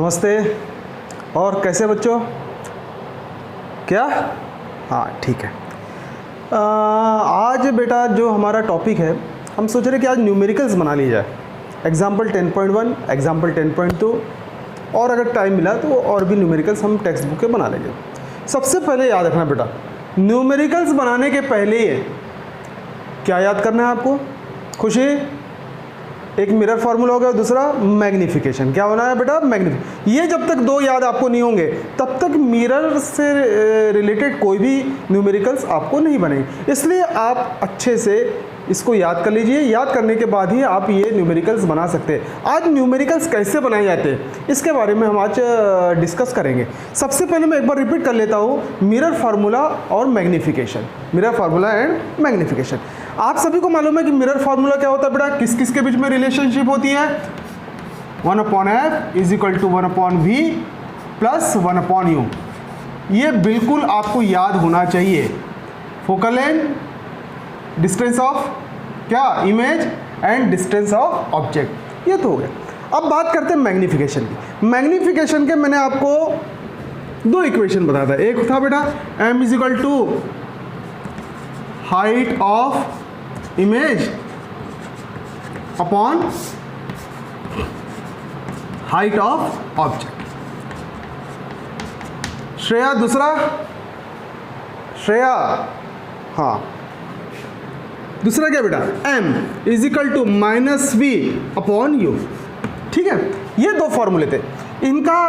नमस्ते। और कैसे बच्चों? क्या? हाँ ठीक है। आज बेटा जो हमारा टॉपिक है, हम सोच रहे कि आज न्यूमेरिकल्स बना लिया जाए। एग्जाम्पल 10.1, एग्जाम्पल 10.2 और अगर टाइम मिला तो और भी न्यूमेरिकल्स हम टेक्स्ट बुक के बना लेंगे। सबसे पहले याद रखना बेटा, न्यूमेरिकल्स बनाने के पहले ही क्या याद करना है आपको? खुशी, एक मिरर फार्मूला हो गया, दूसरा मैग्निफिकेशन। क्या होना है बेटा? मैग्निफिकेशन। ये जब तक दो याद आपको नहीं होंगे तब तक मिरर से रिलेटेड कोई भी न्यूमेरिकल्स आपको नहीं बनेंगे। इसलिए आप अच्छे से इसको याद कर लीजिए। याद करने के बाद ही आप ये न्यूमेरिकल्स बना सकते हैं। आज न्यूमेरिकल्स कैसे बनाए जाते हैं इसके बारे में हम आज डिस्कस करेंगे। सबसे पहले मैं एक बार रिपीट कर लेता हूँ, मिरर फार्मूला और magnification. Mirror formula and magnification. आप सभी को मालूम है कि मिरर फार्मूला क्या होता है बेटा? किस किस के बीच में रिलेशनशिप होती है? 1/f is equal to 1/v plus 1/u। ये बिल्कुल आपको याद होना चाहिए। फोकल लेंथ, डिस्टेंस ऑफ क्या image and distance of object, ये तो हो गया। अब बात करते हैं मैग्निफिकेशन की। मैग्निफिकेशन के मैंने आपको दो इक्वेशन बताया था। एक था बेटा m is equal to height of image upon height of object. Shreya दूसरा, श्रेया हाँ दूसरा क्या बेटा? m is equal to -v upon u। ठीक है, ये दो फॉर्मूले थे। इनका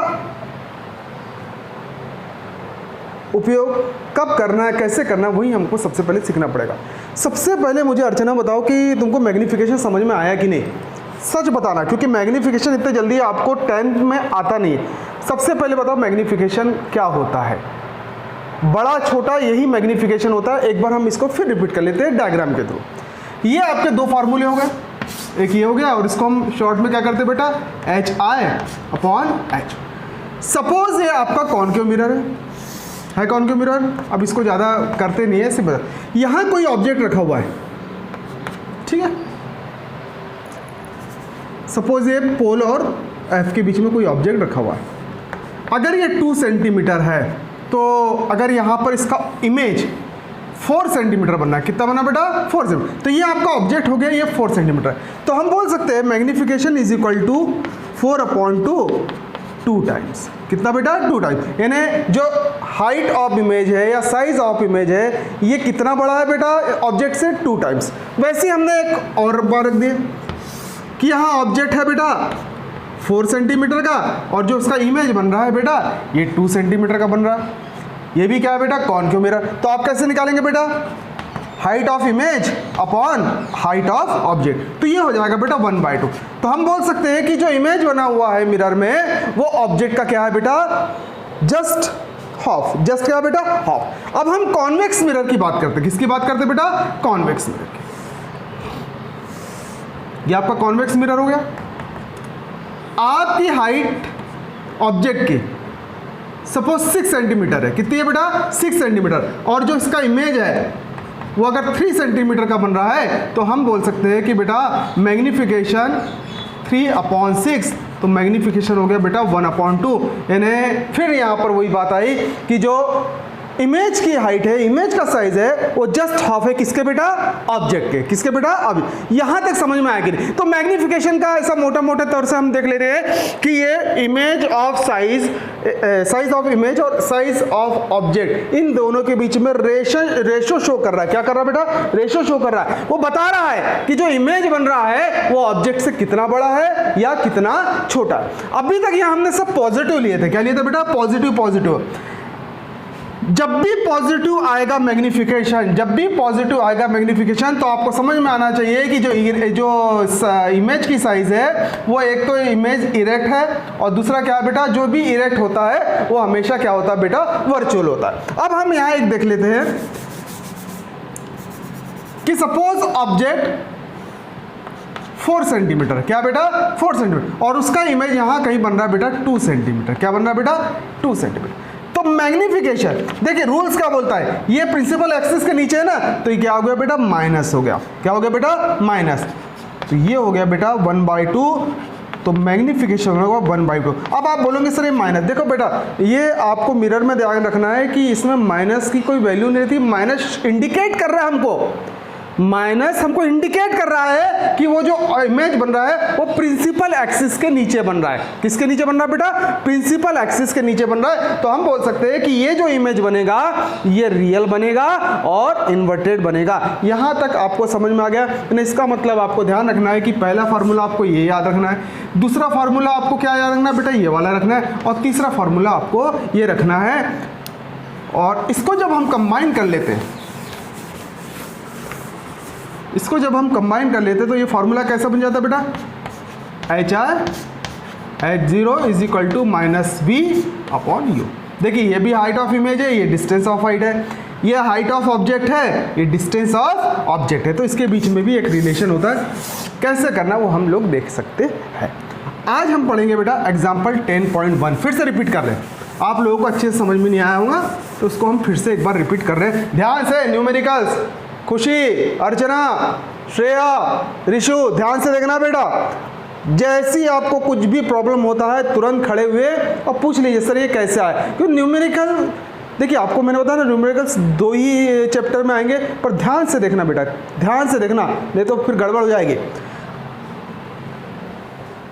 उपयोग कब करना है, कैसे करना है, वही हमको सबसे पहले सीखना पड़ेगा। सबसे पहले मुझे अर्चना बताओ कि तुमको मैग्निफिकेशन समझ में आया कि नहीं? सच बताना, क्योंकि मैग्निफिकेशन इतने जल्दी आपको 10th में आता नहीं है। सबसे पहले बताओ मैग्निफिकेशन क्या होता है? बड़ा छोटा यही मैग्निफिकेशन होता है। एक बार हम इसको फिर रिपीट कर लेते हैं डायग्राम के थ्रू। ये आपके दो फार्मूले हो गए, एक ये हो गया और इसको हम शॉर्ट में क्या करते हैं बेटा? HI upon H। सपोज ये आपका कॉनकेव मिरर है कॉनकेव मिरर। अब इसको ज़्यादा करते नहीं है, सिर्फ यहाँ कोई ऑब्जेक्ट रखा हुआ है, ठीक है। सपोज ये पोल और F के बीच में कोई ऑब्जेक्ट रखा हुआ है। अगर ये 2 सेंटीमीटर है तो अगर यहाँ पर इसका इमेज 4 सेंटीमीटर बनना है, कितना बनना बेटा? 4 सेंटीमीटर। तो ये आपका ऑब्जेक्ट हो गया, ये 4 सेंटीमीटर। तो हम बोल सकते हैं magnification is equal to 4/2 2 times. कितना बेटा? 2 टाइम्स। यानी जो हाइट ऑफ इमेज है या साइज ऑफ इमेज है ये कितना बड़ा है बेटा ऑब्जेक्ट से? 2 टाइम्स। वैसे ही हमने एक और बार रख दिया कि यहाँ ऑब्जेक्ट है बेटा 4 सेंटीमीटर का और जो उसका इमेज बन रहा है बेटा ये 2 सेंटीमीटर का बन रहा है। ये भी क्या है बेटा? Concave mirror. तो आप कैसे निकालेंगे बेटा? Height of image upon height of object. तो ये हो जाएगा बेटा 1/2। तो हम बोल सकते हैं कि जो इमेज बना हुआ है मिरर में वो ऑब्जेक्ट का क्या है बेटा? Just half. जस्ट क्या है बेटा? हाफ। अब हम कॉन्वेक्स मिरर की बात करते हैं। किसकी बात करते हैं बेटा? कॉन्वेक्स मिरर की। ये आपका कॉन्वेक्स मिरर हो गया। आपकी हाइट ऑब्जेक्ट की सपोज 6 सेंटीमीटर है। कितनी है बेटा? 6 सेंटीमीटर। और जो इसका इमेज है वो अगर 3 सेंटीमीटर का बन रहा है तो हम बोल सकते हैं कि बेटा मैग्निफिकेशन 3/6। तो मैग्निफिकेशन हो गया बेटा 1/2। यानी फिर यहाँ पर वही बात आई कि जो इमेज की हाइट है, इमेज का साइज है वो जस्ट हाफ है किसके बेटा? ऑब्जेक्ट के। किसके बेटा? अब यहां तक समझ में आया कि नहीं? तो मैग्निफिकेशन का ऐसा मोटा मोटे तौर से हम देख ले रहे हैं कि ये image of size of image और साइज ऑफ ऑब्जेक्ट, इन दोनों के बीच में रेशो शो कर रहा है। क्या कर रहा है बेटा? रेशो शो कर रहा है। वो बता रहा है कि जो इमेज बन रहा है वो ऑब्जेक्ट से कितना बड़ा है या कितना छोटा है। अभी तक यहां हमने सब पॉजिटिव लिए थे। क्या लिए थे बेटा? पॉजिटिव। पॉजिटिव। जब भी पॉजिटिव आएगा मैग्निफिकेशन, जब भी पॉजिटिव आएगा मैग्निफिकेशन तो आपको समझ में आना चाहिए कि जो इमेज की साइज है वो एक तो इमेज इरेक्ट है और दूसरा क्या है बेटा? जो भी इरेक्ट होता है वो हमेशा क्या होता है बेटा? वर्चुअल होता है। अब हम यहाँ एक देख लेते हैं कि सपोज ऑब्जेक्ट 4 सेंटीमीटर। क्या बेटा? 4 सेंटीमीटर। और उसका इमेज यहाँ कहीं बन रहा है बेटा 2 सेंटीमीटर। क्या बन रहा है बेटा? 2 सेंटीमीटर। तो मैग्निफिकेशन देखिए रूल्स क्या बोलता है, ये प्रिंसिपल एक्सिस के नीचे है ना, तो ये क्या हो गया बेटा? माइनस हो गया। क्या हो गया बेटा? माइनस। तो ये हो गया बेटा 1/2 तो मैग्नीफिकेशन होगा 1/2। अब आप बोलोगे सर ये माइनस, देखो बेटा ये आपको मिरर में ध्यान रखना है कि इसमें माइनस की कोई वैल्यू नहीं रहती। माइनस इंडिकेट कर रहा है हमको, माइनस हमको इंडिकेट कर रहा है कि वो जो इमेज बन रहा है वो प्रिंसिपल एक्सिस के नीचे बन रहा है। किसके नीचे बन रहा है बेटा? प्रिंसिपल एक्सिस के नीचे बन रहा है। तो हम बोल सकते हैं कि ये जो इमेज बनेगा ये रियल बनेगा और इन्वर्टेड बनेगा। यहां तक आपको समझ में आ गया? इसका मतलब आपको ध्यान रखना है कि पहला फार्मूला आपको ये याद रखना है, दूसरा फार्मूला आपको क्या याद रखना है बेटा? ये वाला रखना है, और तीसरा फार्मूला आपको ये रखना है। और इसको जब हम कंबाइन कर लेते हैं, इसको जब हम कंबाइन कर लेते तो ये फार्मूला कैसा बन जाता है बेटा? HI/H0 is equal to -V/U। देखिए ये भी हाइट ऑफ इमेज है, ये डिस्टेंस ऑफ हाइट है, ये हाइट ऑफ ऑब्जेक्ट है, ये डिस्टेंस ऑफ ऑब्जेक्ट है। तो इसके बीच में भी एक रिलेशन होता है। कैसे करना वो हम लोग देख सकते हैं। आज हम पढ़ेंगे बेटा एग्जाम्पल 10.1। फिर से रिपीट कर रहे हैं, आप लोगों को अच्छे से समझ में नहीं आया होगा तो उसको हम फिर से एक बार रिपीट कर रहे हैं। ध्यान से न्यूमेरिकल्स, खुशी, अर्चना, श्रेया, रिशु, ध्यान से देखना बेटा। जैसी आपको कुछ भी प्रॉब्लम होता है तुरंत खड़े हुए और पूछ लीजिए सर ये कैसे आए, क्योंकि न्यूमेरिकल देखिए आपको मैंने बताया ना न्यूमेरिकल्स 2 ही चैप्टर में आएंगे, पर ध्यान से देखना बेटा, ध्यान से देखना, नहीं तो फिर गड़बड़ हो जाएगी।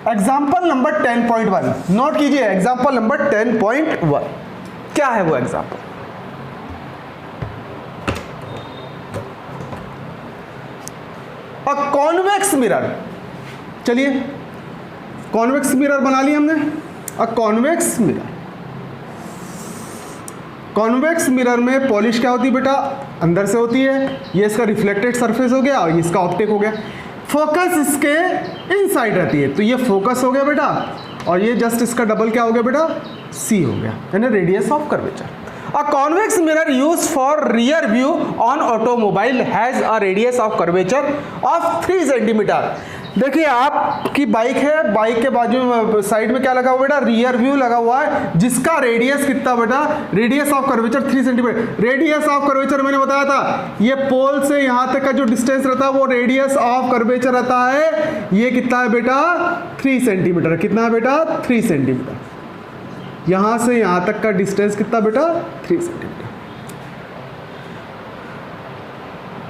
एग्जाम्पल नंबर 10.1 नोट कीजिए। एग्जाम्पल नंबर 10.1 क्या है वो एग्जाम्पल? अ कॉन्वेक्स मिरर, चलिए कॉन्वेक्स मिरर बना लिया हमने। अ कॉन्वेक्स मिरर, कॉन्वेक्स मिरर में पॉलिश क्या होती है बेटा? अंदर से होती है। ये इसका रिफ्लेक्टेड सरफेस हो गया और इसका ऑप्टिक हो गया। फोकस इसके इनसाइड रहती है, तो ये फोकस हो गया बेटा, और ये जस्ट इसका डबल क्या हो गया बेटा? C हो गया, यानी radius of curvature. A convex mirror used for rear view on automobile has a radius of curvature of 3 centimetre. देखिए आपकी बाइक है, बाइक के बाजू साइड में क्या लगा हुआ बेटा? रियर व्यू लगा हुआ है, जिसका रेडियस कितना बेटा? Radius of curvature 3 centimetre. Radius of curvature मैंने बताया था, ये पोल से यहाँ तक का जो डिस्टेंस रहता है वो रेडियस ऑफ कर्वेचर रहता है। ये कितना है बेटा? 3 सेंटीमीटर। कितना है बेटा? 3 सेंटीमीटर। यहां से यहां तक का डिस्टेंस कितना बेटा? 3 centimetre.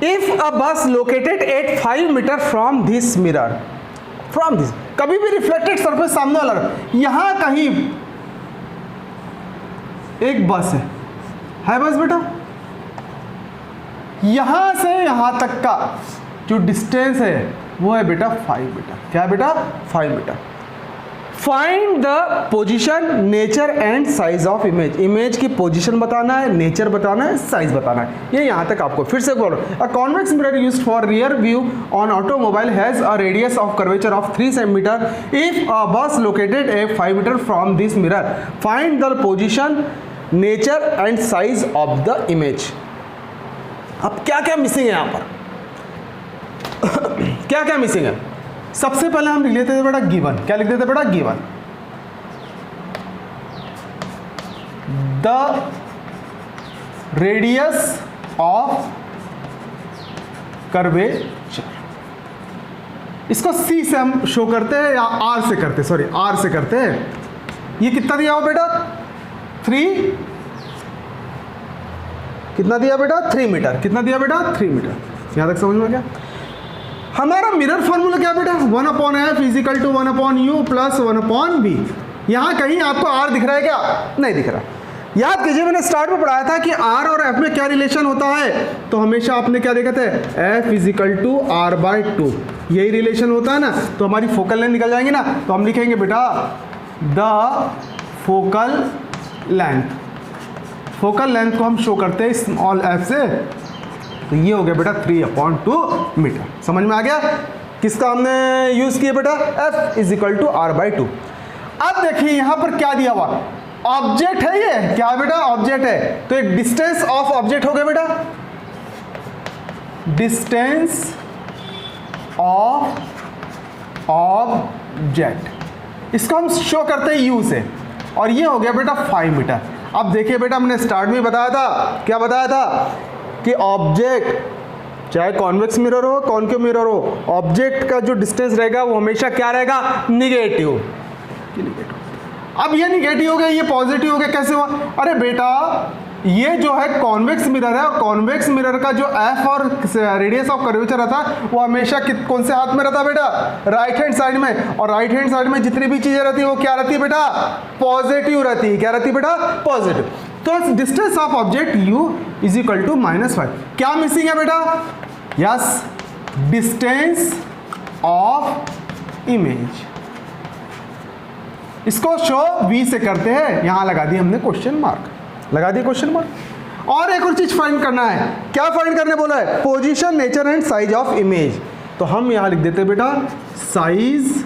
If a bus located at 5 metre from this mirror, from this, कभी भी रिफ्लेक्टेड सरफेस सामने वाला, यहां कहीं एक बस है बस बेटा, यहां से यहां तक का जो डिस्टेंस है वो है बेटा 5 मीटर। क्या है बेटा? 5 metre. Find the position, nature and size of image. Image की पोजीशन बताना है, नेचर बताना है, साइज बताना है। ये यहां तक आपको फिर से बोलो। A convex mirror used for rear view on automobile has a radius of curvature of 3 centimetre. If a bus located a 5 metre from this mirror, find the position, nature and size of the image. अब क्या क्या missing है यहां पर? क्या क्या missing है? सबसे पहले हम लिख लेते थे बेटा गिवन। क्या लिख देते बेटा? Given. The radius of curvature, इसको C से हम शो करते हैं या R से करते हैं? सॉरी R से करते हैं। ये कितना दिया हो बेटा? 3, कितना दिया बेटा? 3 मीटर। कितना दिया बेटा? 3 मीटर। यहां तक समझ में आ गया? हमारा मिरर फॉर्मूला क्या बेटा? 1/f is equal to 1/u plus 1/v। यहाँ कहीं आपको R दिख रहा है क्या? नहीं दिख रहा। याद कीजिए मैंने स्टार्ट में पढ़ाया था कि R और F में क्या रिलेशन होता है, तो हमेशा आपने क्या देखा था? F is equal to R/2, यही रिलेशन होता है ना। तो हमारी फोकल लेंथ निकल जाएंगे ना, तो हम लिखेंगे बेटा the focal length. Focal length को हम शो करते हैं स्मॉल f से, तो ये हो गया बेटा 3/2 मीटर। समझ में आ गया? किसका हमने यूज किया बेटा? F is equal to R/2। अब देखिए यहां पर क्या दिया हुआ? ऑब्जेक्ट है, ये क्या है बेटा? ऑब्जेक्ट है, तो एक डिस्टेंस ऑफ ऑब्जेक्ट हो गया बेटा, डिस्टेंस ऑफ ऑब्जेक्ट। इसको हम शो करते हैं U से, और ये हो गया बेटा 5 मीटर। अब देखिए बेटा मैंने स्टार्ट में बताया था, क्या बताया था? कि ऑब्जेक्ट चाहे कॉन्वेक्स मिरर हो कॉनकेव मिरर हो, ऑब्जेक्ट का जो डिस्टेंस रहेगा वो हमेशा क्या रहेगा, निगेटिव। अब ये निगेटिव हो गया, ये पॉजिटिव हो गया, कैसे हुआ? अरे बेटा ये जो है कॉन्वेक्स मिरर है, और कॉन्वेक्स मिरर का जो एफ और रेडियस ऑफ कर्वेचर रहता है वो हमेशा कौन से हाथ में रहता है बेटा, राइट हैंड साइड में। और राइट हैंड साइड में जितनी भी चीजें रहती है वो क्या रहती है बेटा, पॉजिटिव रहती है। क्या रहती है बेटा, पॉजिटिव। तो distance of object u is equal to -5। क्या मिसिंग है बेटा, यस, डिस्टेंस ऑफ इमेज। इसको शो v से करते हैं, यहां लगा दिया हमने क्वेश्चन मार्क, लगा दिया क्वेश्चन मार्क। और एक और चीज फाइंड करना है, क्या फाइंड करने बोला है, position, nature and size of image. तो हम यहां लिख देते हैं बेटा साइज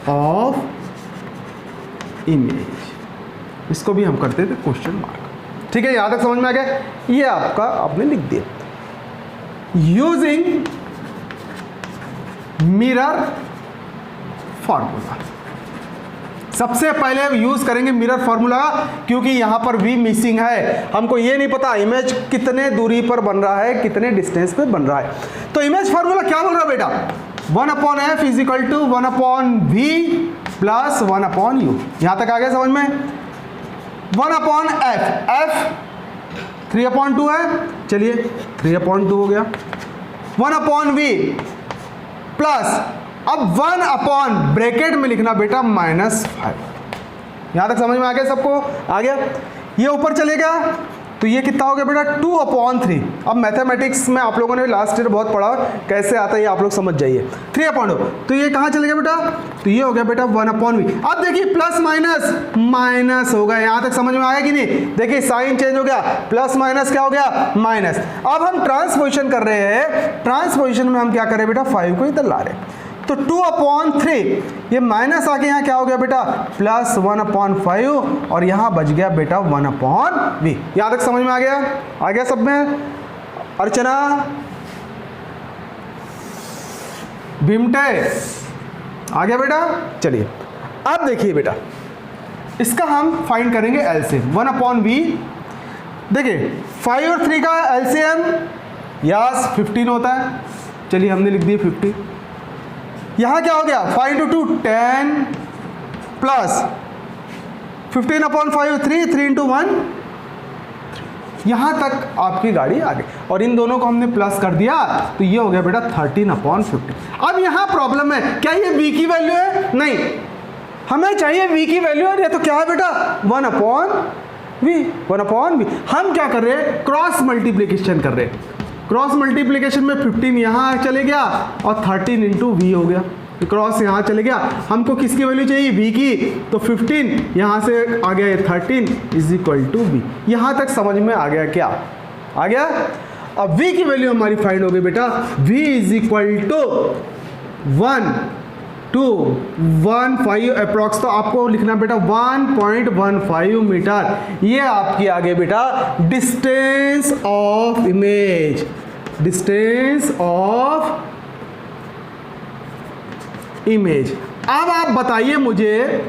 ऑफ इमेज, इसको भी हम करते थे क्वेश्चन मार्क। ठीक है, यहां तक समझ में आ गया? ये आपका आपने लिख दिया। यूजिंग मिरर फॉर्मूला, सबसे पहले यूज करेंगे मिरर फॉर्मूला, क्योंकि यहां पर v मिसिंग है। हमको ये नहीं पता इमेज कितने दूरी पर बन रहा है, कितने डिस्टेंस पे बन रहा है। तो इमेज फॉर्मूला क्या बोल रहा है बेटा, 1/f is equal to 1/v plus 1/u। यहां तक आ गया समझ में? 1/f, f 3/2 है, चलिए 3/2 हो गया। 1/v प्लस, अब 1/ ब्रैकेट में लिखना बेटा -5। यहां तक समझ में आ गया सबको? आ गया। ये ऊपर चलेगा तो ये कितना हो गया बेटा, 2/3। अब मैथमेटिक्स में आप लोगों ने लास्ट ईयर बहुत पढ़ा, कैसे आता है ये आप लोग समझ जाइए। 3/2 तो ये कहां चले गया बेटा, तो ये हो गया बेटा 1/v। अब देखिए प्लस माइनस माइनस हो गया, यहां तक समझ में आया कि नहीं? देखिए साइन चेंज हो गया, प्लस माइनस क्या हो गया, माइनस। अब हम ट्रांसपोजिशन कर रहे हैं, ट्रांसपोजिशन में हम क्या करें बेटा, 5 को इधर ला रहे हैं। तो 2/3, ये माइनस आके यहाँ क्या हो गया बेटा, प्लस 1/5, और यहाँ बच गया बेटा 1/v। यहाँ तक समझ में आ गया सब में? अर्चना, बिमटे, आ गया बेटा? चलिए अब देखिए बेटा, इसका हम फाइंड करेंगे एलसीएम। 1/v, देखिए 5 और 3 का एलसीएम यस 15 होता है। चलिए हमने लिख दिया 50। यहां क्या हो गया, 5 × 2 10 प्लस 15/5 3, 3 × 1। यहां तक आपकी गाड़ी आ गई, और इन दोनों को हमने प्लस कर दिया तो ये हो गया बेटा 13/50। अब यहां प्रॉब्लम है, क्या ये v की वैल्यू है? नहीं, हमें चाहिए v की वैल्यू है। तो क्या है बेटा, 1/v। हम क्या कर रहे हैं, क्रॉस मल्टीप्लीकेशन कर रहे हैं। क्रॉस मल्टीप्लिकेशन में 15 यहाँ चले गया और 13 × v हो गया। क्रॉस यहाँ चले गया, हमको किसकी वैल्यू चाहिए, v की। तो 15 यहाँ से आ गया 13 इज इक्वल टू v। यहाँ तक समझ में आ गया? क्या आ गया? अब v की वैल्यू हमारी फाइंड हो गई बेटा, v is equal to 1.15 approx. तो आपको लिखना बेटा 1.15 मीटर। ये आपकी आ गई बेटा distance of image, distance of image. अब आप बताइए मुझे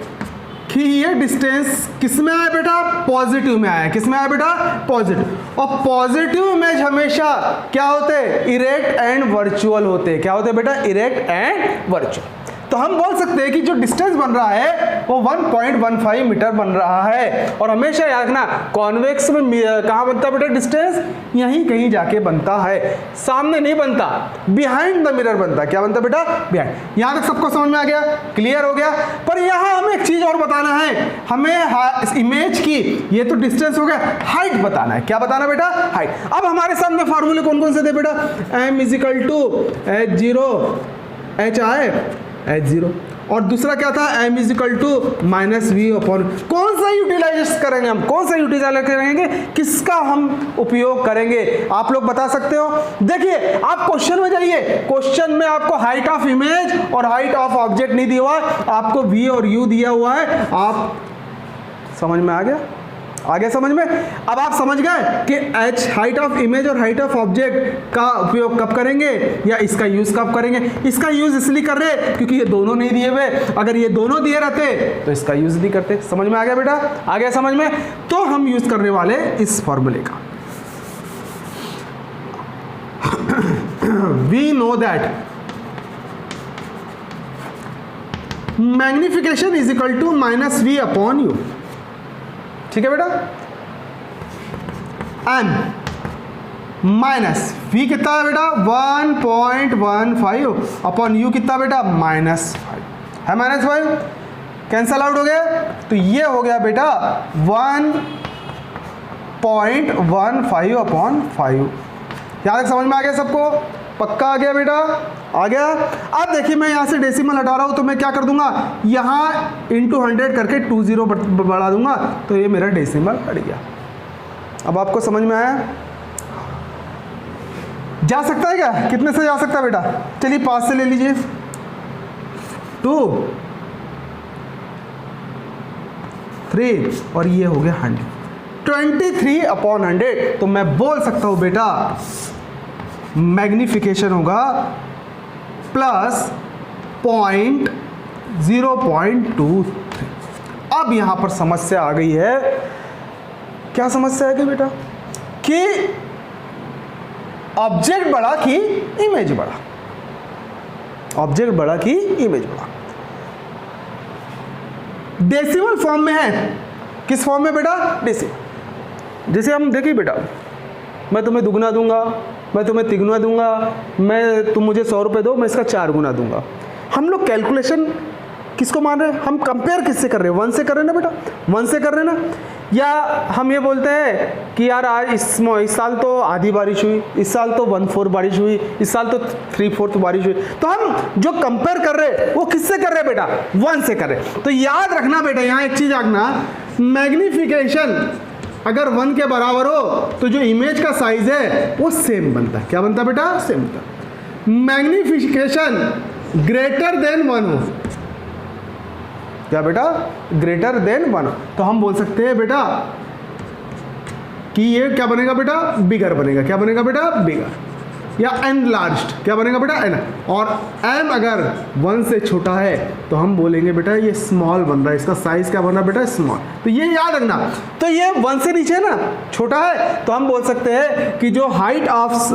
कि ये डिस्टेंस किस में आया बेटा, पॉजिटिव में आया। किस में आया बेटा, पॉजिटिव। और पॉजिटिव इमेज हमेशा क्या होते हैं, इरेक्ट एंड वर्चुअल होते हैं। क्या होते हैं बेटा, इरेक्ट एंड वर्चुअल। तो हम बोल सकते हैं कि जो डिस्टेंस बन रहा है वो 1.15 मीटर बन रहा है। और हमेशा याद रखना, कॉन्वेक्स में कहाँ बनता है बेटा डिस्टेंस, यहीं कहीं जाके बनता है, सामने नहीं बनता, बिहाइंड द मिरर बनता है। क्या बनता है बेटा, बिहाइंड। यहां तक सबको समझ में आ गया, क्लियर हो गया। पर यहां हमें एक चीज और बताना है, हमें इमेज की, ये तो डिस्टेंस हो गया, हाइट बताना है। क्या बताना बेटा, हाइट। अब हमारे सामने फॉर्मूले कौन कौन से थे बेटा, m = h0 h0, और दूसरा क्या था, m = -v/। कौन सा यूटिलाइज करेंगे हम, कौन सा यूटिलाइज करेंगे, किसका हम उपयोग करेंगे, आप लोग बता सकते हो। देखिए आप क्वेश्चन में जाइए, क्वेश्चन में आपको हाइट ऑफ इमेज और हाइट ऑफ ऑब्जेक्ट नहीं दिया हुआ, आपको v और u दिया हुआ है। आप समझ में आ गया, आ गया समझ में। अब आप समझ गए कि h हाइट ऑफ इमेज और हाइट ऑफ ऑब्जेक्ट का उपयोग कब करेंगे, या इसका यूज कब करेंगे। इसका यूज इसलिए कर रहे क्योंकि ये दोनों नहीं दिए हुए, अगर ये दोनों दिए रहते तो इसका यूज नहीं करते। समझ में आ गया बेटा, आ गया समझ में। तो हम यूज करने वाले इस फॉर्मूले का we know that magnification is equal to minus V upon U. ठीक है बेटा, एम माइनस वी कितना है बेटा 1.15 अपॉन यू कितना बेटा -5 है, -5 कैंसल आउट हो गया, तो ये हो गया बेटा 1.15 अपॉन 5। यहाँ तक समझ में आ गया सबको? पक्का आ गया बेटा? आ गया। अब देखिए मैं यहाँ से डेसिमल हटा रहा हूँ तो मैं क्या कर दूंगा, यहाँ इंटू 100 करके 20 बढ़ा दूंगा, तो ये मेरा डेसिमल हट गया। अब आपको समझ में आया? जा सकता है क्या? कितने से जा सकता है बेटा? चलिए 5 से ले लीजिए, 2 3 और ये हो गया 100, 23 अपॉन 100। तो मैं बोल सकता हूं बेटा मैग्निफिकेशन होगा प्लस 0.23। अब यहां पर समस्या आ गई है। क्या समस्या है कि बेटा कि ऑब्जेक्ट बढ़ा कि इमेज बढ़ा, ऑब्जेक्ट बढ़ा कि इमेज बढ़ा। डेसिमल फॉर्म में है। किस फॉर्म में बेटा? डेसिमल। जैसे हम देखिए बेटा, मैं तुम्हें दुगना दूंगा, मैं तुम्हें तिगुना दूंगा, तुम मुझे 100 रुपये दो, मैं इसका 4 गुना दूंगा। हम लोग कैलकुलेशन किसको मान रहे हैं? हम कंपेयर किससे कर रहे हैं? 1 से कर रहे हैं ना बेटा, 1 से कर रहे हैं ना। या हम ये बोलते हैं कि यार आज इस साल तो आधी बारिश हुई, इस साल तो 1/4 बारिश हुई, इस साल तो 3/4 बारिश हुई। तो हम जो कंपेयर कर रहे हैं वो किससे कर रहे हैं बेटा? 1 से कर रहे हैं। तो याद रखना बेटा, यहाँ एक चीज रखना, मैग्निफिकेशन अगर 1 के बराबर हो तो जो इमेज का साइज है वो सेम बनता है। क्या बनता है बेटा? सेम बनता है। मैग्निफिकेशन ग्रेटर देन 1 हो, क्या बेटा? ग्रेटर देन 1, तो हम बोल सकते हैं बेटा कि ये क्या बनेगा बेटा? बिगर बनेगा। क्या बनेगा बेटा? बिगर। या एनलार्ज्ड, क्या बनेगा बेटा? एन। और एम अगर 1 से छोटा है तो हम बोलेंगे बेटा ये स्मॉल बन रहा है, इसका साइज क्या बन रहा है बेटा? स्मॉल। तो ये याद रखना। तो ये 1 से नीचे ना छोटा है, तो हम बोल सकते हैं कि जो हाइट ऑफ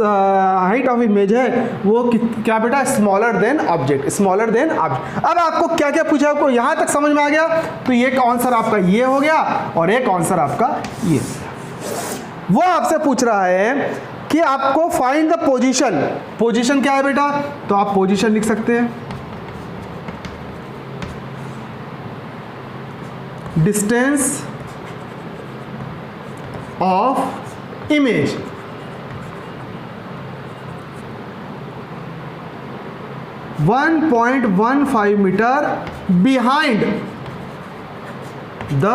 इमेज है वो क्या बेटा? Smaller than object, smaller than object. अब आपको क्या क्या पूछा, आपको यहाँ तक समझ में आ गया? तो एक आंसर आपका ये हो गया और एक आंसर आपका ये। वो आपसे पूछ रहा है कि आपको फाइंड द पोजीशन। पोजीशन क्या है बेटा? तो आप पोजीशन लिख सकते हैं, distance of image, one 1.15 metre behind the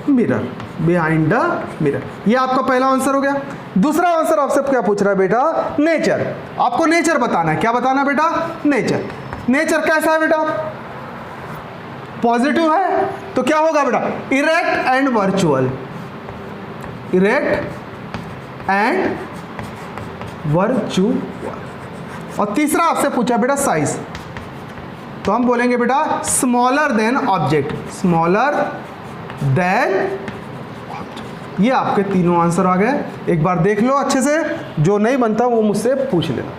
mirror, behind the mirror. ये आपका पहला आंसर हो गया। दूसरा आंसर आपसे क्या पूछ रहा है बेटा? नेचर। आपको नेचर बताना है। क्या बताना है बेटा? नेचर। नेचर कैसा है बेटा? पॉजिटिव है तो क्या होगा बेटा? Erect and virtual, erect and virtual. और तीसरा आपसे पूछा बेटा साइज, तो हम बोलेंगे बेटा smaller than object, smaller than. ये आपके तीनों आंसर आ गए। एक बार देख लो अच्छे से, जो नहीं बनता वो मुझसे पूछ लेना।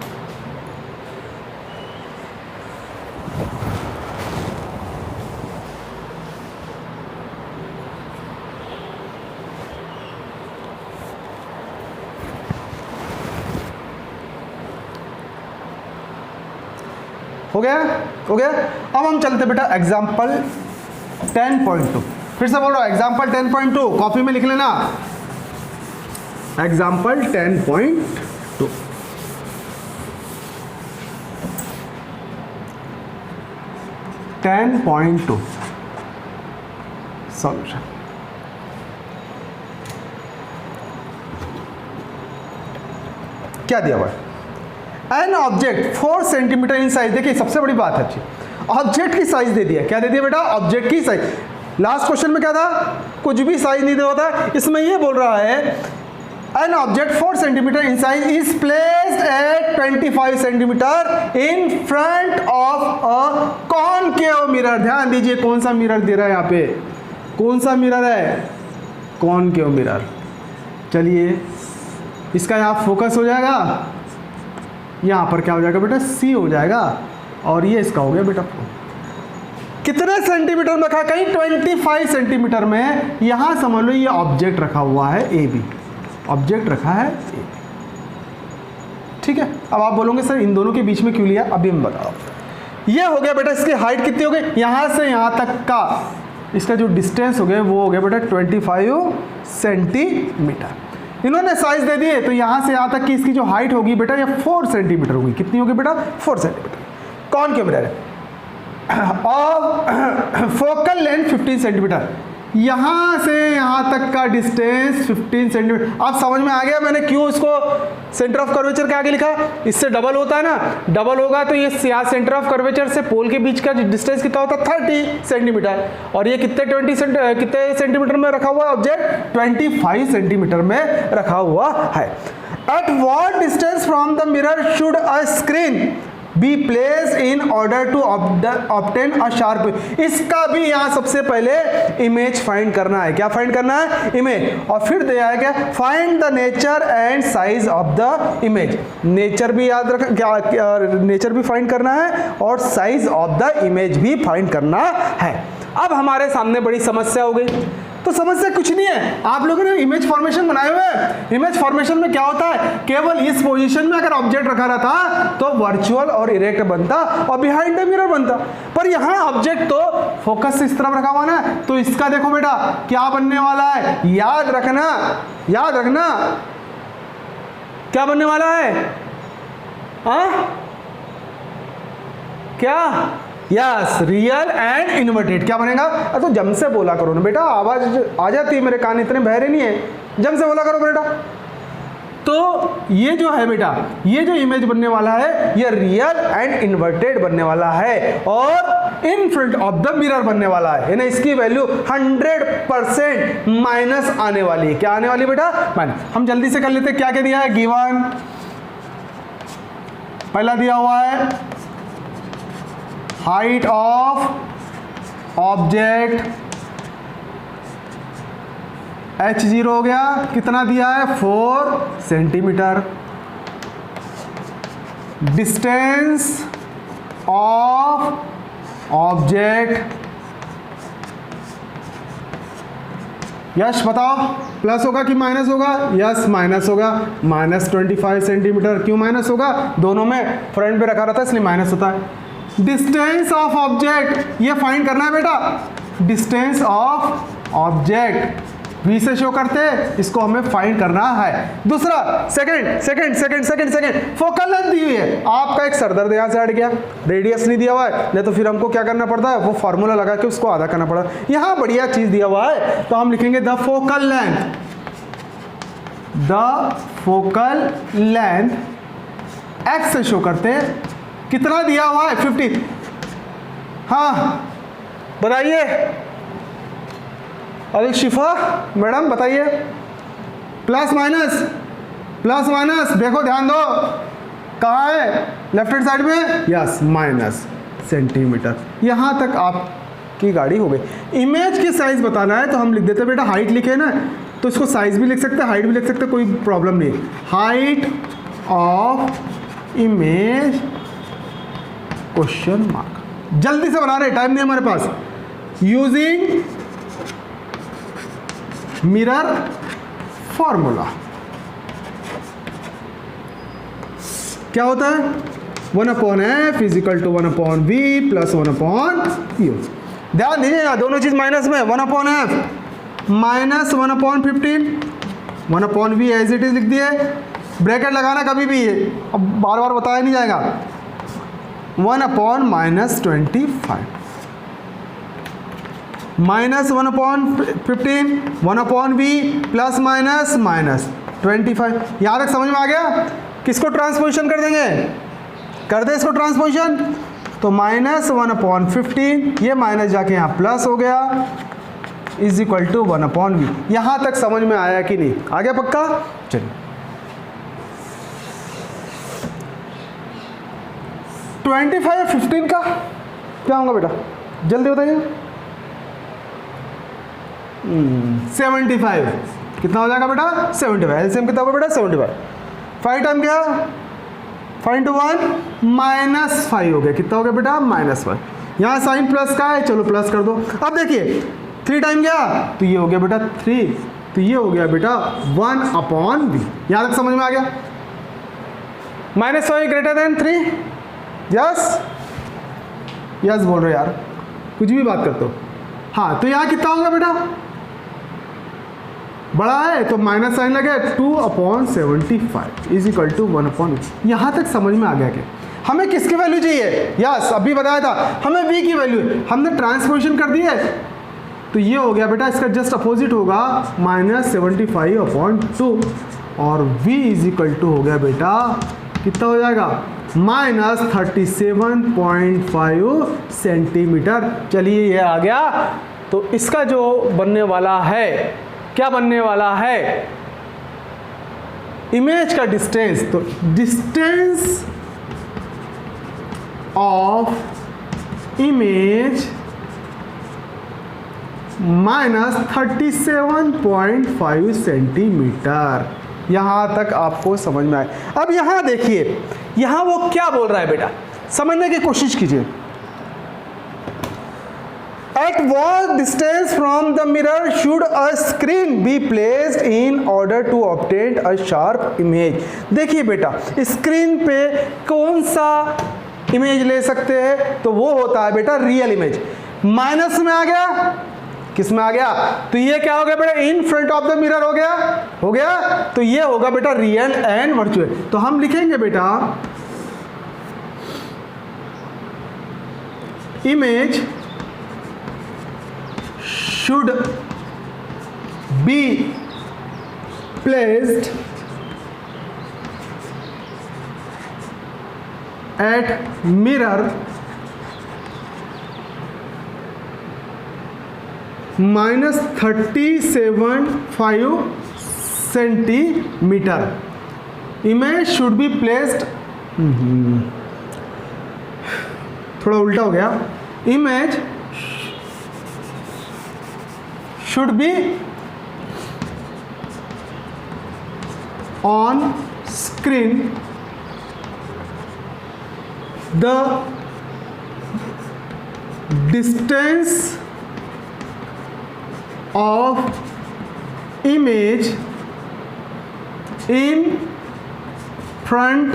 हो गया? हो गया। अब हम चलते बेटा एग्जाम्पल 10.2। फिर से बोल रहा हूं एग्जाम्पल 10.2 कॉपी में लिख लेना। Example 10.2 10.2 solution. क्या दिया हुआ है? An object 4 centimetre in size. देखिए सबसे बड़ी बात है अच्छी, ऑब्जेक्ट की साइज दे दिया। क्या दे दिया बेटा? ऑब्जेक्ट की साइज। लास्ट क्वेश्चन में क्या था? कुछ भी साइज नहीं दिया होता। इसमें ये बोल रहा है an object 4 centimetre in size is placed at 25 centimetre in front of a concave mirror. ध्यान दीजिए कौन सा मिरर दे रहा है यहाँ पे? कौन सा मिरर है? Concave mirror. चलिए इसका यहाँ फोकस हो जाएगा, यहाँ पर क्या हो जाएगा बेटा, C हो जाएगा, और ये इसका हो गया बेटा 4। कितने सेंटीमीटर में रखा, कहीं 25 सेंटीमीटर में। यहाँ समझ लो ये ऑब्जेक्ट रखा हुआ है AB, ऑब्जेक्ट रखा है AB, ठीक है। अब आप बोलोगे सर इन दोनों के बीच में क्यों लिया, अभी हम बताओ। ये हो गया बेटा, इसकी हाइट कितनी हो गई, यहाँ से यहाँ तक का इसका जो डिस्टेंस हो गया वो हो गया बेटा 25 सेंटीमीटर। इन्होंने साइज दे दिए, तो यहाँ से यहाँ तक की इसकी जो हाइट होगी बेटा ये 4 सेंटीमीटर होगी। कितनी होगी बेटा, 4 सेंटीमीटर। कौन कैमरा है, और फोकल लेंथ 15 सेंटीमीटर, यहाँ से यहाँ तक का डिस्टेंस 15 सेंटीमीटर। अब समझ में आ गया मैंने क्यों इसको सेंटर ऑफ कर्वेचर के आगे लिखा, इससे डबल होता है ना, डबल होगा तो ये सेंटर ऑफ कर्वेचर से पोल के बीच का डिस्टेंस कितना होता है 30 सेंटीमीटर, और ये कितने सेंटीमीटर में रखा हुआ है ऑब्जेक्ट, 25 सेंटीमीटर में रखा हुआ है। At what distance from the mirror should a screen be place in order to obtain a sharp. इसका भी यहाँ सबसे पहले इमेज फाइंड करना है। क्या फाइंड करना है, इमेज, और फिर दिया है क्या, find the nature and size of the image. Nature भी याद रख, क्या नेचर भी फाइंड करना है और साइज ऑफ द इमेज भी फाइंड करना है। अब हमारे सामने बड़ी समस्या हो गई। तो समस्या कुछ नहीं है, आप लोगों ने इमेज फॉर्मेशन बनाए हुए हैं। इमेज फॉर्मेशन में क्या होता है, केवल इस पोजीशन में अगर ऑब्जेक्ट रखा रहता तो वर्चुअल और इरेक्ट बनता और बिहाइंड द मिरर बनता, पर यहाँ ऑब्जेक्ट तो फोकस इस तरफ रखा हुआ ना, तो इसका देखो बेटा क्या बनने वाला है, याद रखना, याद रखना क्या बनने वाला है, क्या, यस, रियल एंड इन्वर्टेड। क्या बनेगा, तो जम से बोला करो ना बेटा, आवाज आ जाती है, मेरे कान इतने बहरे नहीं है, जम से बोला करो बेटा। तो ये जो है बेटा, ये जो इमेज बनने वाला है ये रियल एंड इन्वर्टेड बनने वाला है और इन फ्रंट ऑफ द मिरर बनने वाला है, यानी इसकी वैल्यू 100% माइनस आने वाली है। क्या आने वाली बेटा, माइनस। हम जल्दी से कर लेते, क्या क्या दिया है, गिवन, पहला दिया हुआ है हाइट ऑफ ऑब्जेक्ट h0 हो गया, कितना दिया है 4 सेंटीमीटर। डिस्टेंस ऑफ ऑब्जेक्ट, यश बताओ प्लस होगा कि माइनस होगा, यस माइनस होगा, -25 सेंटीमीटर। क्यों माइनस होगा, दोनों में फ्रंट पे रखा रहता है इसलिए माइनस होता है। डिस्टेंस ऑफ ऑब्जेक्ट ये फाइंड करना है बेटा, डिस्टेंस ऑफ ऑब्जेक्ट V से शो करते हैं, इसको हमें फाइंड करना है। दूसरा सेकंड फोकल लेंथ दी हुई है, आपका एक सरदर्द यहाँ से हट गया, रेडियस नहीं दिया हुआ है, नहीं तो फिर हमको क्या करना पड़ता है, वो फॉर्मूला लगा के उसको आधा करना पड़ा। यहाँ बढ़िया चीज दिया हुआ है तो हम लिखेंगे द फोकल लेंथ x से शो करते हैं, कितना दिया हुआ है 50। हाँ बताइए अरे शिफा मैडम बताइए, प्लस माइनस देखो ध्यान दो, कहाँ है, लेफ्ट हैंड साइड में, यस माइनस सेंटीमीटर। यहाँ तक आपकी गाड़ी हो गई। इमेज की साइज बताना है तो हम लिख देते बेटा, हाइट लिखे ना तो इसको साइज भी लिख सकते हैं, हाइट भी लिख सकते हैं, कोई प्रॉब्लम नहीं। Height of image question mark, जल्दी से बना रहे, टाइम नहीं हमारे पास। यूजिंग मिरर फॉर्मूला क्या होता है, 1/f is equal to 1/v plus 1/u। ध्यान दीजिए ना, दोनों चीज माइनस में, 1/f minus 1/15, 1/v as it is लिख दिए, ब्रैकेट लगाना कभी भी, ये अब बार बार बताया नहीं जाएगा। 1/-25 माइनस 1/15, 1/v प्लस माइनस 25। यहाँ तक समझ में आ गया। किसको ट्रांसपोजिशन कर देंगे, कर दे इसको ट्रांसपोजिशन, तो -1/15, ये माइनस जाके यहाँ प्लस हो गया, इज इक्वल टू 1/v। यहाँ तक समझ में आया कि नहीं, आ गया पक्का। चलिए 25 और 15 का क्या होगा बेटा, जल्दी बताइए। 75 कितना हो जाएगा बेटा, 75। एलसीएम कितना होगा बेटा 75। 5 टाइम क्या 0.1 -5 हो गया। कितना हो गया बेटा? -1। यहाँ साइन प्लस का है, चलो प्लस कर दो। अब देखिए 3 टाइम गया तो ये हो गया बेटा 3, तो ये हो गया बेटा 1/v। यहाँ तक समझ में आ गया? -5 ग्रेटर देन 3, यस यस बोल रहे हो यार, कुछ भी बात करते हो। हाँ, तो यहाँ कितना होगा बेटा? बड़ा है तो माइनस साइन लगे, 2/75 इज इक्वल टू 1/v। यहाँ तक समझ में आ गया क्या? हमें किसकी वैल्यू चाहिए? यस, अभी बताया था हमें v की वैल्यू है, हमने ट्रांसपोजिशन कर दी है, तो ये हो गया बेटा, इसका जस्ट अपोजिट होगा -75/2 और v इज इक्वल टू हो गया बेटा, कितना हो जाएगा? -37.5 सेंटीमीटर। चलिए ये आ गया, तो इसका जो बनने वाला है, क्या बनने वाला है? इमेज का डिस्टेंस, तो डिस्टेंस ऑफ इमेज -37.5 सेंटीमीटर। यहां तक आपको समझ में आए। अब यहां देखिए, यहां वो क्या बोल रहा है बेटा, समझने की कोशिश कीजिए। At what distance from the mirror should a screen be placed in order to obtain a sharp image? देखिए बेटा, स्क्रीन पे कौन सा इमेज ले सकते हैं? तो वो होता है बेटा रियल इमेज। माइनस में आ गया, किस में आ गया? तो ये क्या हो गया बेटा? इन फ्रंट ऑफ द मिरर हो गया, हो गया। तो ये होगा बेटा रियल एंड वर्चुअल। तो हम लिखेंगे बेटा image should be placed at mirror -37.5 centimetre. Image should be placed, थोड़ा उल्टा हो गया, image should be on screen the distance of image in front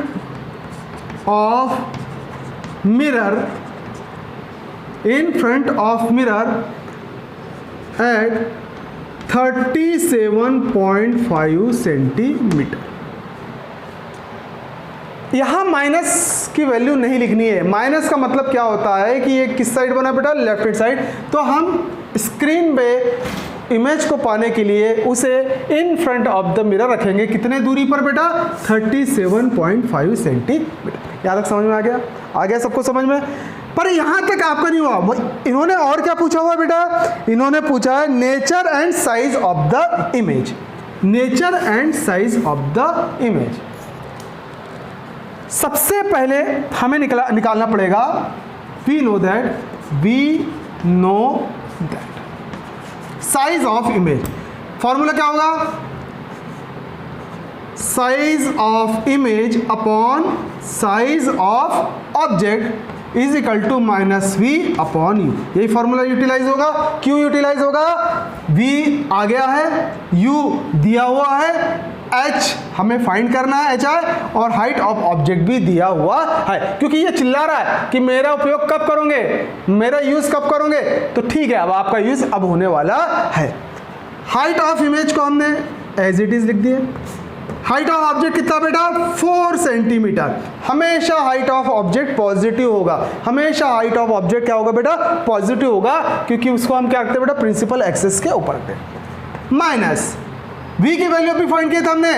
of mirror, in front of mirror at 37.5 centimetre. यहां minus की value नहीं लिखनी है। Minus का मतलब क्या होता है कि ये किस साइड बना बेटा? Left hand side. तो हम स्क्रीन पे इमेज को पाने के लिए उसे इन फ्रंट ऑफ द मिरर रखेंगे। कितने दूरी पर बेटा? 37.5 सेंटीमीटर। यहाँ तक समझ में आ गया? आ गया सबको समझ में? पर यहां तक आपका नहीं हुआ, इन्होंने और क्या पूछा हुआ बेटा? इन्होंने पूछा है nature and size of the image. Nature and size of the image. सबसे पहले हमें निकालना पड़ेगा, we know that size of image. Formula क्या होगा? Size of image upon size of object is equal to -v upon U. यही formula utilise होगा। क्यों यूटिलाइज होगा? v आ गया है, u दिया हुआ है, h हमें फाइंड करना है hi, और हाइट ऑफ ऑब्जेक्ट भी दिया हुआ है। क्योंकि ये चिल्ला रहा है कि मेरा उपयोग कब करोगे, मेरा यूज कब करोगे, तो ठीक है, अब आपका यूज अब होने वाला है। हाइट ऑफ इमेज को हमने एज इट इज लिख दिए। हाइट ऑफ ऑब्जेक्ट कितना बेटा? 4 सेंटीमीटर। हमेशा हाइट ऑफ ऑब्जेक्ट पॉजिटिव होगा। हमेशा हाइट ऑफ ऑब्जेक्ट क्या होगा बेटा? पॉजिटिव होगा, क्योंकि उसको हम क्या रखते हैं बेटा? प्रिंसिपल एक्सिस के ऊपर रखते हैं। माइनस v की वैल्यू अभी फाइंड किया था हमने।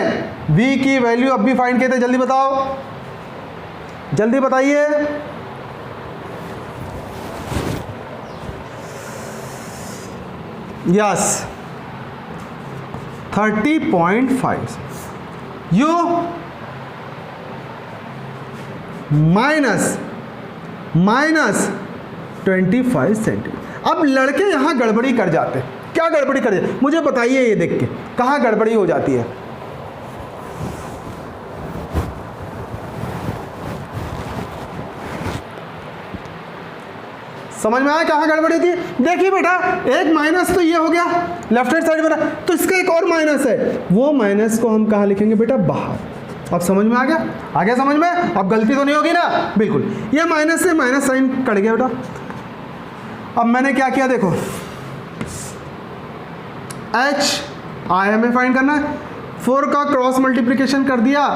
v की वैल्यू अभी फाइंड किए थे, जल्दी बताओ, जल्दी बताइए। Yes, 30.5 you -25 centimetre. अब लड़के यहां गड़बड़ी कर जाते हैं। क्या गड़बड़ी कर जाते? मुझे बताइए, ये देख के कहां गड़बड़ी हो जाती है? समझ में आया कहाँ गड़बड़ी थी? देखिए बेटा, एक माइनस तो ये हो गया लेफ्ट हैंड साइड में, तो इसका एक और माइनस है, वो माइनस को हम कहाँ लिखेंगे बेटा? बाहर। अब समझ में आ गया? आ गया समझ में? अब गलती तो नहीं होगी ना? बिल्कुल। ये माइनस से माइनस साइन कट गया बेटा। अब मैंने क्या किया देखो, एच आई हमें फाइंड करना है, 4 का क्रॉस मल्टीप्लिकेशन कर दिया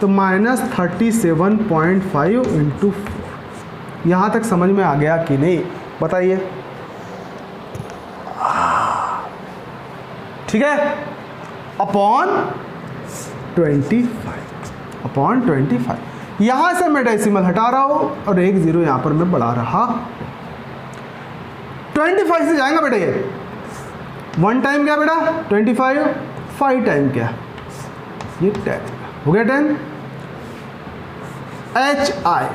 तो -37.5 इंटू 4। यहाँ तक समझ में आ गया कि नहीं बताइए? ठीक है, अपॉन 25। यहाँ से मैं डेसिमल हटा रहा हूँ और 1 0 यहाँ पर मैं बढ़ा रहा। 25 से जाएगा बेटा, ये 1 टाइम क्या बेटा? 25, 5 टाइम क्या? ये 10 हो गया। 10 एच आई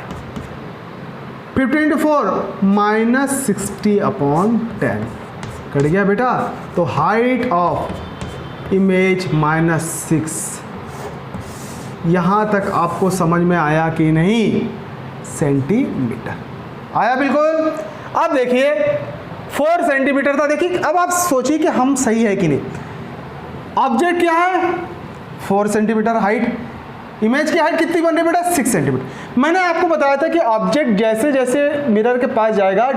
15 इंटू 4 -60/10 कट गया बेटा। तो हाइट ऑफ इमेज -6। यहाँ तक आपको समझ में आया कि नहीं? सेंटीमीटर आया बिल्कुल। अब देखिए 4 सेंटीमीटर था। देखिए अब आप सोचिए कि हम सही है कि नहीं। ऑब्जेक्ट क्या है? 4 सेंटीमीटर हाइट। इमेज की हाइट कितनी बन रही है बेटा? 6 सेंटीमीटर। मैंने आपको बताया था कि ऑब्जेक्ट जैसे जैसे मिरर के पास जाएगा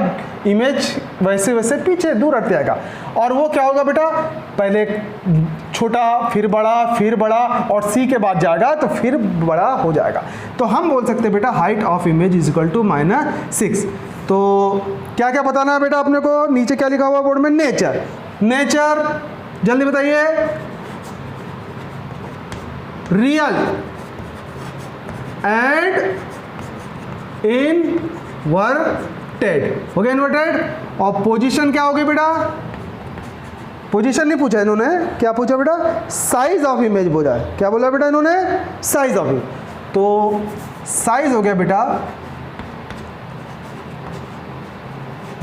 इमेज वैसे वैसे पीछे दूर हटते जाएगा, और वो क्या होगा बेटा? पहले छोटा, फिर बड़ा और सी के बाद जाएगा तो फिर बड़ा हो जाएगा। तो हम बोल सकते हैं बेटा height of image is equal to -6। तो क्या क्या बताना है बेटा अपने को? नीचे क्या लिखा हुआ बोर्ड में? नेचर। नेचर जल्दी बताइए। रियल एंड इनवर्टेड हो गया। इन्वर्टेड। और पोजीशन क्या होगी बेटा? पोजीशन नहीं पूछा इन्होंने, क्या पूछा बेटा? साइज ऑफ इमेज बोला है। क्या बोला बेटा इन्होंने? Size of image. तो साइज हो गया बेटा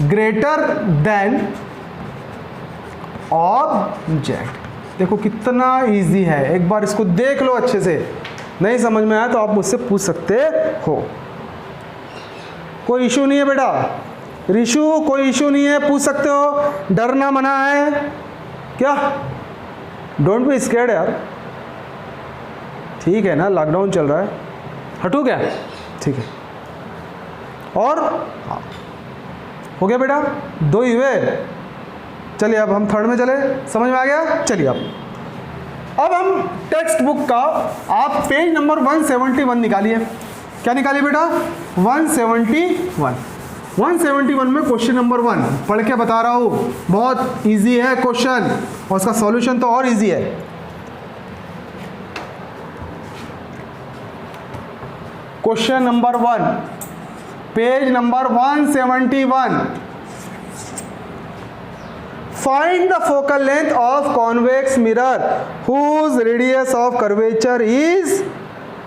ग्रेटर देन ऑब्जेक्ट। देखो कितना इजी है, एक बार इसको देख लो अच्छे से। नहीं समझ में आया तो आप मुझसे पूछ सकते हो, कोई इशू नहीं है बेटा। रिशु कोई इशू नहीं है, पूछ सकते हो, डरना मना है क्या? डोंट बी स्कैर्ड यार, ठीक है ना? लॉकडाउन चल रहा है, हटू क्या? ठीक है। और हाँ हो गया बेटा, 2 ही हुए। चलिए अब हम 3rd में चले, समझ में आ गया? चलिए अब हम टेक्स्ट बुक का आप पेज नंबर 171 निकालिए। क्या निकालिए बेटा? 171 में क्वेश्चन नंबर 1 पढ़ के बता रहा हूँ, बहुत इजी है क्वेश्चन और उसका सॉल्यूशन तो और इजी है। Question number 1 page number 171। Find the focal length of convex mirror whose radius of curvature is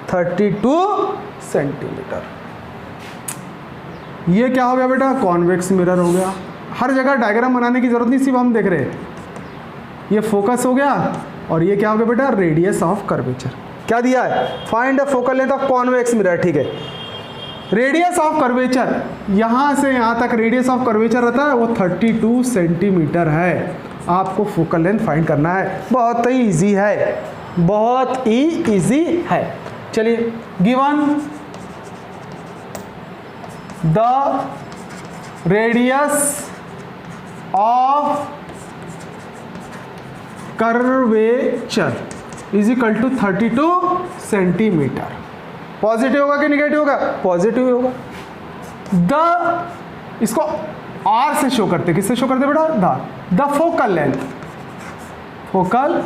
32 centimetre. ये क्या हो गया बेटा? कॉन्वेक्स मिरर हो गया। हर जगह डायग्राम बनाने की जरूरत नहीं, सिर्फ हम देख रहे हैं। ये फोकस हो गया और ये क्या हो गया बेटा? Radius of curvature. क्या दिया है? Find the focal length of convex mirror. ठीक है, रेडियस ऑफ कर्वेचर, यहाँ से यहाँ तक रेडियस ऑफ कर्वेचर रहता है वो 32 सेंटीमीटर है। आपको फोकल लेंथ फाइंड करना है, बहुत ही इजी है, बहुत ही इजी है। चलिए, given the radius of curvature is equal to 32 centimetre. Positive होगा कि निगेटिव होगा? पॉजिटिव होगा। इसको आर से शो करते, किससे शो करते बेटा? The focal length, focal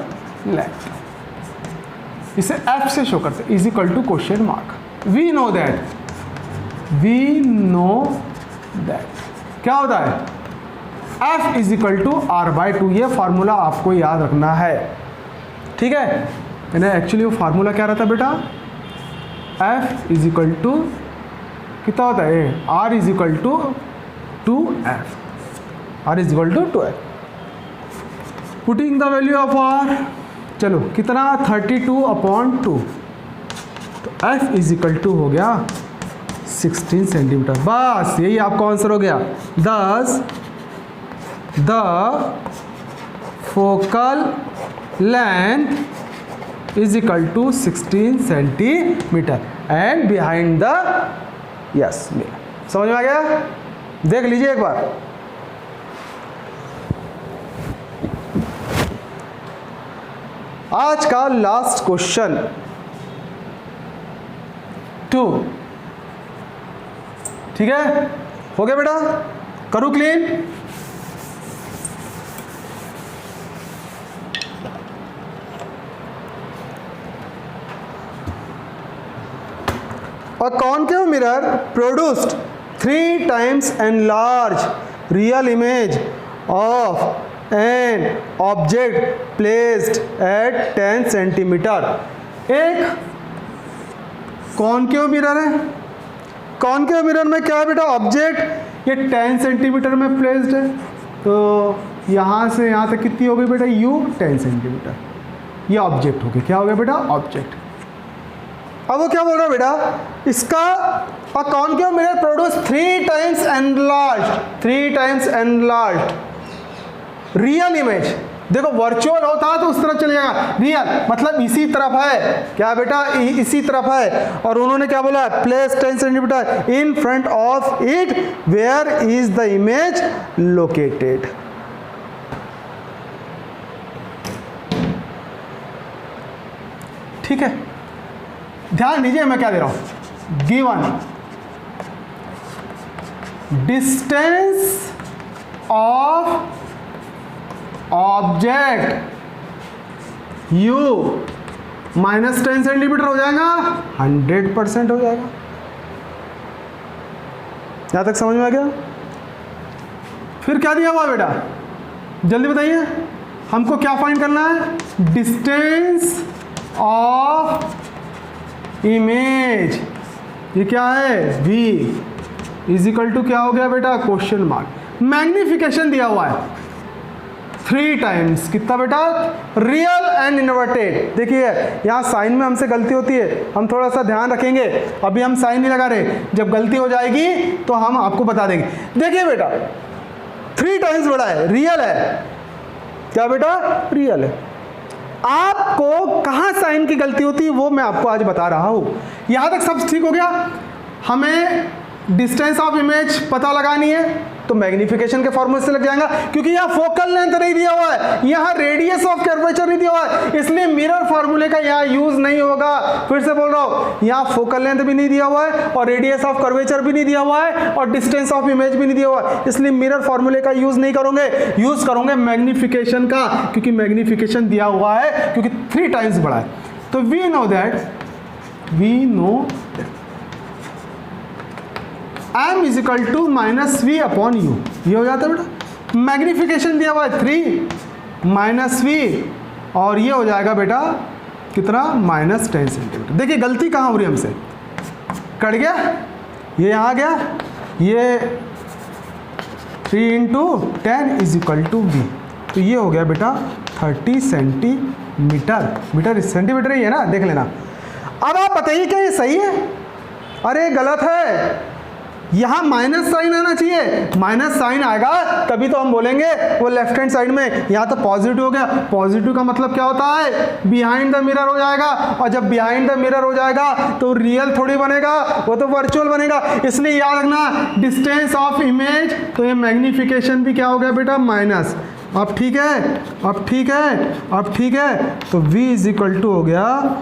length इसे एफ से शो करते, is equal to question mark. We know that क्या होता है? F is equal to r/2। ये फार्मूला आपको याद रखना है, ठीक है? यानी एक्चुअली वो फार्मूला क्या रहता है बेटा? F इज इक्वल टू कितना होता है? R is equal to 2F। R is equal to 2F। Putting the value of R, चलो कितना? 32/2। तो F इज इक्वल टू हो गया 16 सेंटीमीटर। बस यही आपका आंसर हो गया। Thus the focal length is equal to 16 centimetre and behind the yes mirror. समझ में आ गया? देख लीजिए एक बार। आज का लास्ट क्वेश्चन 2, ठीक है? हो गया बेटा? करूं clean? A concave mirror produced 3 times enlarged real image of an object placed at 10 centimetre. एक कॉन्केव मिरर है। कॉन्केव मिरर में क्या है बेटा? ऑब्जेक्ट ये 10 सेंटीमीटर में प्लेस्ड है, तो यहाँ से यहाँ तक कितनी हो गई बेटा? You 10 centimetre. ये ऑब्जेक्ट हो गया। क्या हो गया बेटा? ऑब्जेक्ट। अब वो क्या बोल रहा है बेटा? इसका concave mirror produce 3 times enlarged real image. देखो वर्चुअल होता तो उस तरफ चले जाएगा, रियल मतलब इसी तरफ है। क्या बेटा? इसी तरफ है। और उन्होंने क्या बोला? Place 10 centimetre in front of it where is the image located. ठीक है, ध्यान दीजिए मैं क्या दे रहा हूं। Given distance of object u -10 centimetre हो जाएगा, 100% हो जाएगा। यहां तक समझ में आ गया? फिर क्या दिया हुआ बेटा? जल्दी बताइए, हमको क्या फाइंड करना है? Distance of image. ये क्या है? v इज इक्वल टू क्या हो गया बेटा? Question mark. मैग्निफिकेशन दिया हुआ है 3 टाइम्स। कितना बेटा? Real and inverted. देखिए यहाँ साइन में हमसे गलती होती है, हम थोड़ा सा ध्यान रखेंगे। अभी हम साइन नहीं लगा रहे, जब गलती हो जाएगी तो हम आपको बता देंगे। देखिए बेटा 3 टाइम्स बड़ा है, रियल है। क्या बेटा? रियल है। आपको कहाँ साइन की गलती होती है वो मैं आपको आज बता रहा हूँ। यहाँ तक सब ठीक हो गया। हमें डिस्टेंस ऑफ इमेज पता लगानी है तो मैग्निफिकेशन के फॉर्मूले से लग जाएगा, क्योंकि यहाँ फोकल लेंथ नहीं दिया हुआ है, यहाँ रेडियस ऑफ कर्वेचर नहीं दिया हुआ है, इसलिए मिरर फॉर्मूले का यहाँ यूज नहीं होगा। फिर से बोल रहा हूँ, यहाँ फोकल लेंथ भी नहीं दिया हुआ है और रेडियस ऑफ कर्वेचर भी नहीं दिया हुआ है और डिस्टेंस ऑफ इमेज भी नहीं दिया हुआ है, इसलिए मिरर फॉर्मूले का यूज नहीं करोगे, यूज करोगे मैग्निफिकेशन का, क्योंकि मैग्निफिकेशन दिया हुआ है, क्योंकि 3 टाइम्स बड़ा है। तो we know m is equal to -v upon u। ये हो जाता है बेटा। मैग्निफिकेशन दिया हुआ है 3 -v और ये हो जाएगा बेटा कितना? -10 सेंटीमीटर। देखिए गलती कहाँ हो रही है हमसे? कट गया, ये यहाँ आ गया, ये 3 × 10 इज इक्वल टू v। तो ये हो गया बेटा 30 सेंटीमीटर। मीटर सेंटीमीटर ही है ना, देख लेना। अब आप बताइए क्या ये सही है? अरे गलत है, यहाँ माइनस साइन आना चाहिए। माइनस साइन आएगा तभी तो हम बोलेंगे वो लेफ्ट हैंड साइड में। यहाँ तो पॉजिटिव हो गया। पॉजिटिव का मतलब क्या होता है? बिहाइंड द मिरर हो जाएगा, और जब बिहाइंड द मिरर हो जाएगा तो रियल थोड़ी बनेगा, वो तो वर्चुअल बनेगा। इसलिए याद रखना डिस्टेंस ऑफ इमेज, तो ये मैग्निफिकेशन भी क्या हो गया बेटा? माइनस। अब ठीक है, अब ठीक है, अब ठीक है। तो v इज इक्वल टू हो गया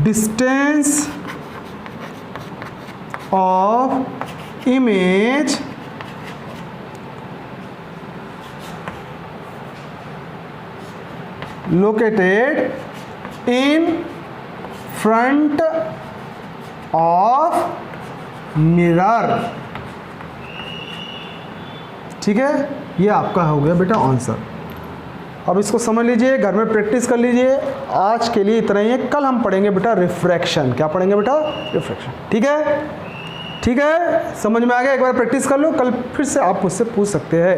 distance of image located in front of mirror. ठीक है, ये आपका हो गया बेटा आंसर। अब इसको समझ लीजिए, घर में प्रैक्टिस कर लीजिए। आज के लिए इतना ही है, कल हम पढ़ेंगे बेटा रिफ्रैक्शन। क्या पढ़ेंगे बेटा? रिफ्रैक्शन। ठीक है, ठीक है, समझ में आ गया? एक बार प्रैक्टिस कर लो, कल फिर से आप मुझसे पूछ सकते हैं।